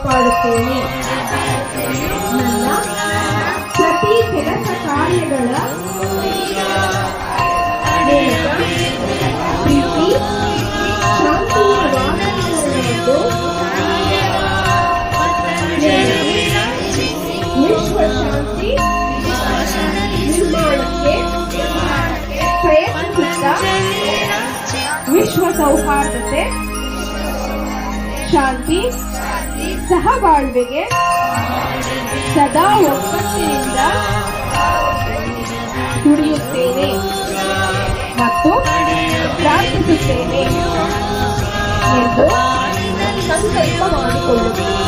ಕಾಪಾಡುತ್ತೇನೆ. ನನ್ನ ಪ್ರತಿ ಕೆಲಸ ಕಾರ್ಯಗಳ ಮೂಲಕ ಪ್ರೀತಿ, ಶಾಂತಿಯ ವಾತಾವರಣವನ್ನು ವಿಶ್ವಶಾಂತಿ ನಿರ್ಮಾಣಕ್ಕೆ ಪ್ರಯತ್ನಿಸುತ್ತಾ ವಿಶ್ವ ಸೌಹಾರ್ದತೆ, ಶಾಂತಿ, ಸಹಬಾಳ್ವೆಗೆ ಸದಾ ಒಗ್ಗಟ್ಟಿನಿಂದ ದುಡಿಯುತ್ತೇನೆ ಮತ್ತು ಪ್ರಾರ್ಥಿಸುತ್ತೇನೆ ಎಂದು ಸಂಕಲ್ಪ ಮಾಡಿಕೊಳ್ಳುತ್ತೇನೆ.